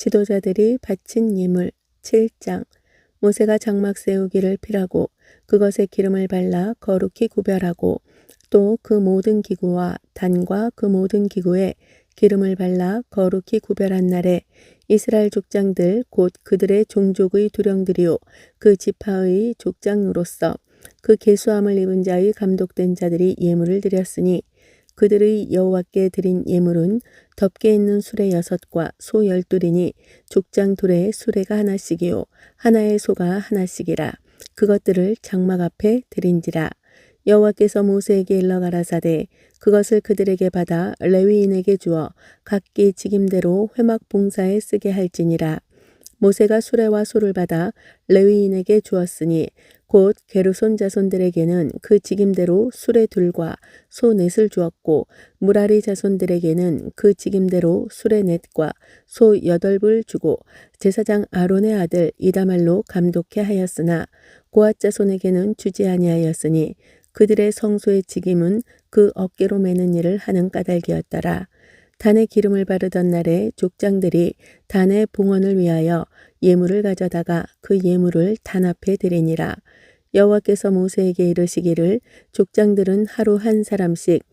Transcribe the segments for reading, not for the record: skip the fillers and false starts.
지도자들이 바친 예물 7장. 모세가 장막 세우기를 필하고 그것에 기름을 발라 거룩히 구별하고 또 그 모든 기구와 단과 그 모든 기구에 기름을 발라 거룩히 구별한 날에 이스라엘 족장들 곧 그들의 종족의 두령들이요 그 지파의 족장으로서 그 계수함을 입은 자의 감독된 자들이 예물을 드렸으니 그들의 여호와께 드린 예물은 덮개 있는 수레 6과 소 12이니 족장 둘에 수레가 하나씩이요 하나의 소가 하나씩이라. 그것들을 장막 앞에 드린지라. 여호와께서 모세에게 일러 가라사대 그것을 그들에게 받아 레위인에게 주어 각기 직임대로 회막 봉사에 쓰게 할지니라. 모세가 수레와 소를 받아 레위인에게 주었으니 곧 게르손 자손들에게는 그 직임대로 수레 둘과 소 넷을 주었고 무라리 자손들에게는 그 직임대로 수레 넷과 소 8을 주고 제사장 아론의 아들 이다말로 감독해 하였으나 고앗 자손에게는 주지 아니하였으니 그들의 성소의 직임은 그 어깨로 매는 일을 하는 까닭이었더라. 단에 기름을 바르던 날에 족장들이 단의 봉헌을 위하여 예물을 가져다가 그 예물을 단 앞에 드리니라. 여호와께서 모세에게 이르시기를 족장들은 하루 한 사람씩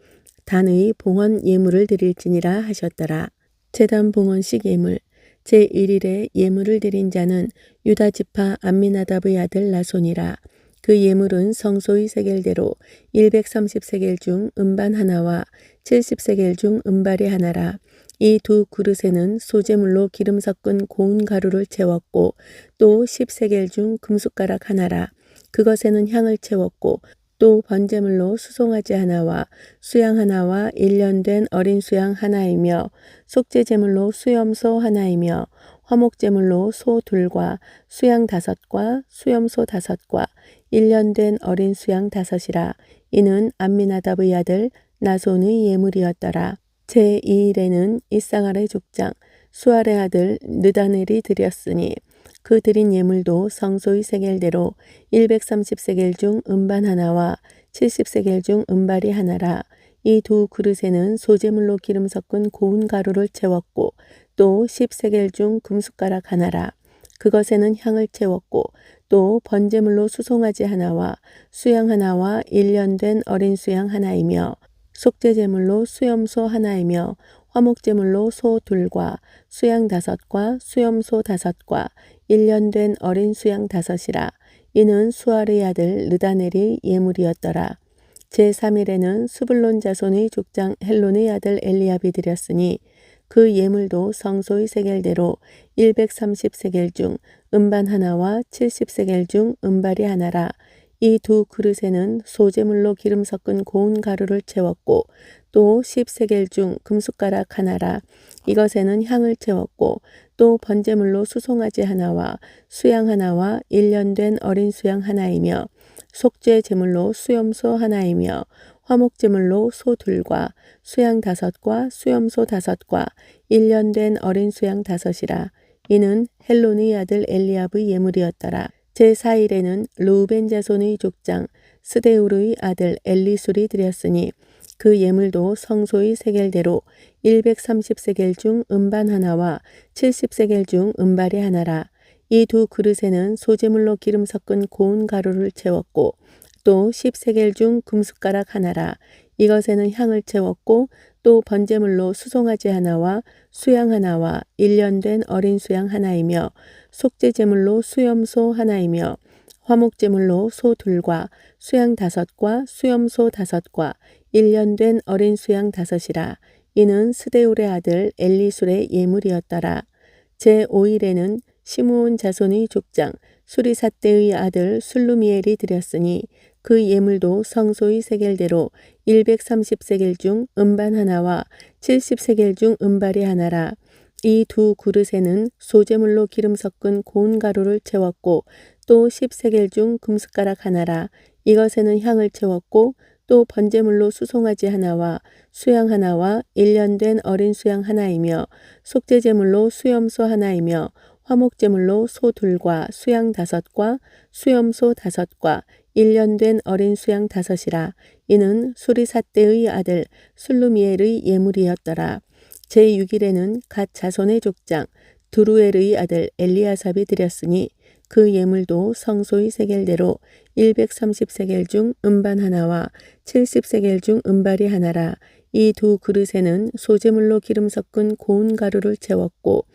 단의 봉헌 예물을 드릴지니라 하셨더라. 제단 봉헌식 예물 제1일에 예물을 드린 자는 유다 지파 암미나답의 아들 나손이라. 그 예물은 성소의 세겔대로 130세겔 중 음반 하나와 70세겔 중 음발이 하나라. 이 두 그릇에는 소재물로 기름 섞은 고운 가루를 채웠고 또 10세겔 중 금숟가락 하나라. 그것에는 향을 채웠고 또 번제물로 수송아지 하나와 수양 하나와 1년 된 어린 수양 하나이며 속죄제물로 수염소 하나이며 화목제물로 소 둘과 수양 5과 수염소 5과 1년 된 어린 수양 5이라. 이는 암미나답의 아들 나손의 예물이었더라. 제2일에는 이사갈의 족장 수알의 아들 느다넬이 드렸으니 그 드린 예물도 성소의 세겔대로 130세겔 중 음반 하나와 70세겔 중 음발이 하나라. 이 두 그릇에는 소재물로 기름 섞은 고운 가루를 채웠고 또 10세겔 중 금숟가락 하나라. 그것에는 향을 채웠고 또 번제물로 수송아지 하나와 수양 하나와 1년 된 어린 수양 하나이며 속죄제물로 수염소 하나이며 화목제물로 소 둘과 수양 5과 수염소 5과 1년 된 어린 수양 5이라. 이는 수알의 아들 느다넬의 예물이었더라. 제3일에는 스불론 자손의 족장 헬론의 아들 엘리압이 드렸으니 그 예물도 성소의 세겔대로 130세겔 중 음반 하나와 70세겔 중 음발이 하나라. 이 두 그릇에는 소재물로 기름 섞은 고운 가루를 채웠고 또 10세겔 중 금숟가락 하나라. 이것에는 향을 채웠고 또 번제물로 수송아지 하나와 수양 하나와 1년 된 어린 수양 하나이며 속죄 제물로 수염소 하나이며 화목제물로 소 둘과 수양 5과 수염소 5과 1년 된 어린 수양 5이라. 이는 헬론의 아들 엘리압의 예물이었더라. 제4일에는 르우벤 자손의 족장 스데울의 아들 엘리술이 드렸으니 그 예물도 성소의 세겔대로 130세겔 중 음반 하나와 70세겔 중 음발이 하나라. 이 두 그릇에는 소재물로 기름 섞은 고운 가루를 채웠고 또 10세겔 중 금숟가락 하나라. 이것에는 향을 채웠고 또 번제물로 수송아지 하나와 수양 하나와 1년 된 어린 수양 하나이며 속죄제물로 수염소 하나이며 화목제물로 소 둘과 수양 5과 수염소 5과 1년 된 어린 수양 5이라. 이는 스데울의 아들 엘리술의 예물이었더라. 제5일에는 시므온 자손의 족장 수리삿대의 아들 술루미엘이 드렸으니 그 예물도 성소의 세겔대로 130세겔 중 음반 하나와 70세겔 중 음발이 하나라. 이 두 그릇에는 소재물로 기름 섞은 고운 가루를 채웠고 또 10세겔 중 금숟가락 하나라. 이것에는 향을 채웠고 또 번제물로 수송아지 하나와 수양 하나와 1년 된 어린 수양 하나이며 속죄제물로 수염소 하나이며 화목제물로 소 둘과 수양 5과 수염소 5과 1년 된 어린 수양 5이라. 이는 수리삿대의 아들 술루미엘의 예물이었더라. 제6일에는 갓 자손의 족장 두루엘의 아들 엘리아삽이 드렸으니 그 예물도 성소의 세겔대로 130세겔 중 음반 하나와 70세겔 중 음발이 하나라. 이 두 그릇에는 소재물로 기름 섞은 고운 가루를 채웠고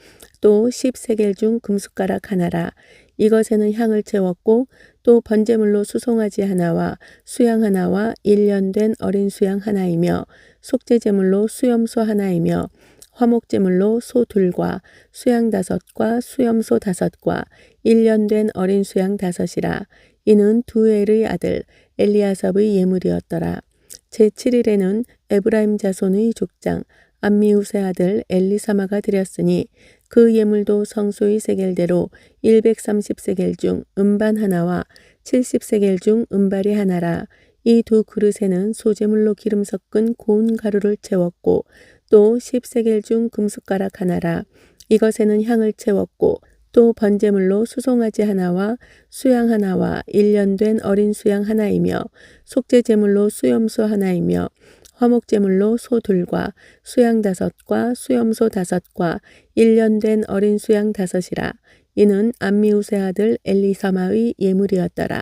또 10세겔 중 금숟가락 하나라. 이것에는 향을 채웠고 또 번제물로 수송아지 하나와 수양 하나와 1년 된 어린 수양 하나이며 속죄제물로 수염소 하나이며 화목제물로 소 둘과 수양 5과 수염소 5과 1년 된 어린 수양 5이라. 이는 두엘의 아들 엘리아삽의 예물이었더라. 제7일에는 에브라임 자손의 족장 암미우스의 아들 엘리사마가 드렸으니 그 예물도 성소의 세겔대로 130세겔 중 음반 하나와 70세겔 중 음발이 하나라. 이 두 그릇에는 소재물로 기름 섞은 고운 가루를 채웠고 또 10세겔 중 금숟가락 하나라. 이것에는 향을 채웠고 또 번제물로 수송아지 하나와 수양 하나와 1년 된 어린 수양 하나이며 속죄제물로 수염소 하나이며 화목제물로 소 둘과 수양 5과 수염소 5과 1년 된 어린 수양 5이라. 이는 암미우스의 아들 엘리사마의 예물이었더라.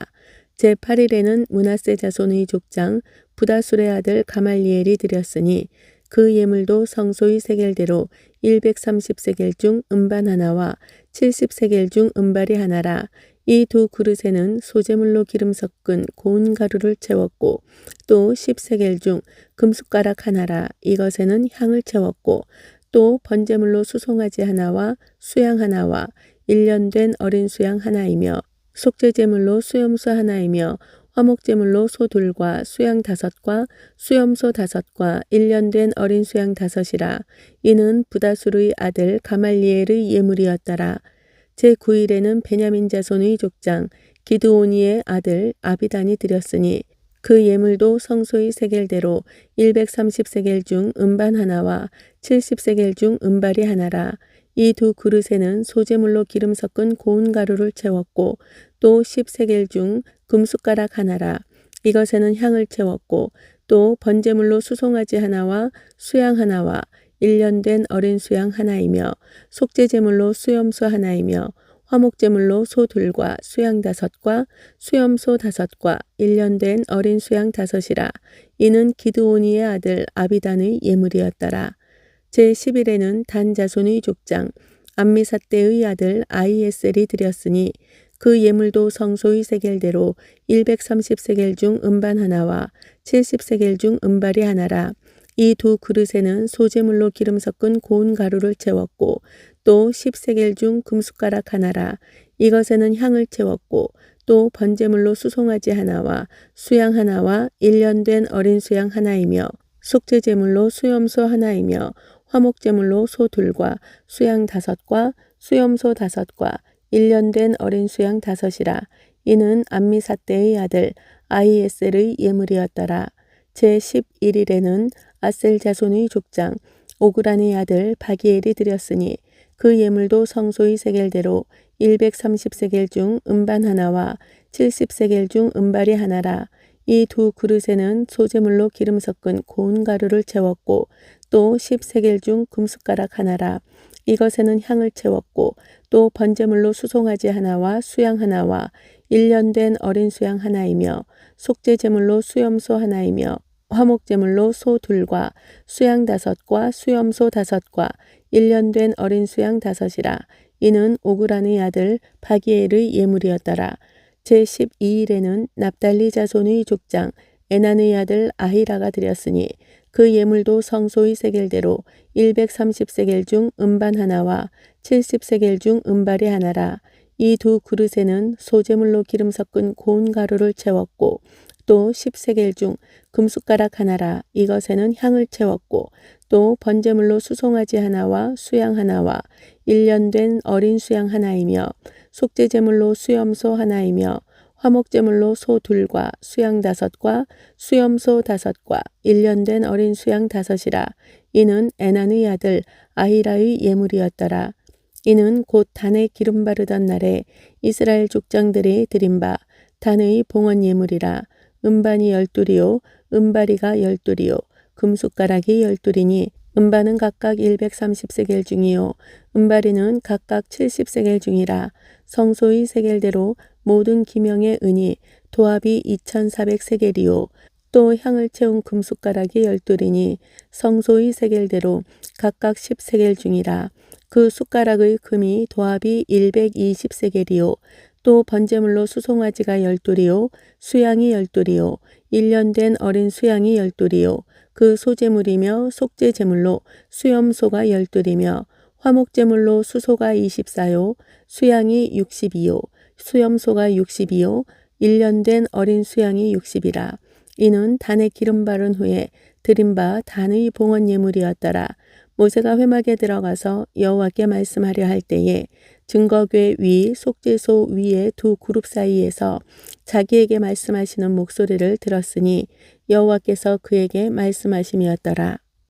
제8일에는 므낫세 자손의 족장 부다술의 아들 가말리엘이 드렸으니 그 예물도 성소의 세겔대로 130세겔 중 음반 하나와 70세겔 중 음발이 하나라. 이 두 그릇에는 소재물로 기름 섞은 고운 가루를 채웠고 또 10세겔 중 금숟가락 하나라. 이것에는 향을 채웠고 또 번제물로 수송아지 하나와 수양 하나와 1년 된 어린 수양 하나이며 속죄제물로 수염소 하나이며 화목제물로 소 둘과 수양 5과 수염소 5과 1년 된 어린 수양 5이라. 이는 부다술의 아들 가말리엘의 예물이었더라. 제9일에는 베냐민 자손의 족장 기드오니의 아들 아비단이 드렸으니 그 예물도 성소의 세겔대로 130세겔 중 음반 하나와 70세겔 중 음발이 하나라. 이 두 그릇에는 소재물로 기름 섞은 고운 가루를 채웠고 또 10세겔 중 금숟가락 하나라. 이것에는 향을 채웠고 또 번제물로 수송아지 하나와 수양 하나와 1년 된 어린 수양 하나이며 속죄제물로 수염소 하나이며 화목제물로 소 둘과 수양 5과 수염소 5과 1년 된 어린 수양 5이라. 이는 기드오니의 아들 아비단의 예물이었더라. 제10일에는 단 자손의 족장 암미사대의 아들 아이에셀이 드렸으니 그 예물도 성소의 세겔대로 130세겔 중 음반 하나와 70세겔 중 음발이 하나라. 이 두 그릇에는 소재물로 기름 섞은 고운 가루를 채웠고 또 10세겔 중 금숟가락 하나라. 이것에는 향을 채웠고 또 번제물로 수송아지 하나와 수양 하나와 1년 된 어린 수양 하나이며 속죄제물로 수염소 하나이며 화목제물로 소 둘과 수양 5과 수염소 5과 1년 된 어린 수양 5이라. 이는 암미사대의 아들 아이에셀의 예물이었더라. 제11일에는 아셀 자손의 족장 오그란의 아들 바기엘이 드렸으니 그 예물도 성소의 세겔대로 130세겔 중 음반 하나와 70세겔 중 음발이 하나라. 이 두 그릇에는 소재물로 기름 섞은 고운 가루를 채웠고 또 10세겔 중 금숟가락 하나라. 이것에는 향을 채웠고 또 번제물로 수송아지 하나와 수양 하나와 1년 된 어린 수양 하나이며 속죄제물로 수염소 하나이며 화목제물로 소 둘과 수양 5과 수염소 5과 1년 된 어린 수양 5이라. 이는 오그란의 아들 바기엘의 예물이었더라. 제12일에는 납달리 자손의 족장 에난의 아들 아히라가 드렸으니 그 예물도 성소의 세겔대로 130세겔 중 음반 하나와 70세겔 중 음발이 하나라. 이 두 그릇에는 소재물로 기름 섞은 고운 가루를 채웠고 또 10세겔 중 금숟가락 하나라. 이것에는 향을 채웠고 또 번제물로 수송아지 하나와 수양 하나와 1년 된 어린 수양 하나이며 속죄제물로 수염소 하나이며 화목제물로 소 둘과 수양 5과 수염소 5과 1년 된 어린 수양 5이라. 이는 에난의 아들 아히라의 예물이었더라. 이는 곧 단에 기름 바르던 날에 이스라엘 족장들이 드린 바 단의 봉헌 예물이라. 음반이 12이요 음바리가 12이요 금숟가락이 12이니 은바는 각각 130세겔 중이요 은바리는 각각 70세겔 중이라. 성소의 세겔대로 모든 기명의 은이 도합이 2400세겔이요 또 향을 채운 금숟가락이 12이니 성소의 세겔대로 각각 10세겔 중이라. 그 숟가락의 금이 도합이 120세겔이요 또 번제물로 수송아지가 12이요 수양이 12이요 1년 된 어린 수양이 12이요 그 소제물이며 속죄제물로 수염소가 12이며 화목제물로 수소가 24요 수양이 60이요 수염소가 60이요 1년 된 어린 수양이 60이라. 이는 단에 기름 바른 후에 드린 바 단의 봉헌 예물이었더라. 모세가 회막에 들어가서 여호와께 말씀하려 할 때에 증거궤 위 속죄소 위의 두 그룹 사이에서 자기에게 말씀하시는 목소리를 들었으니 여호와께서 그에게 말씀하심이었더라.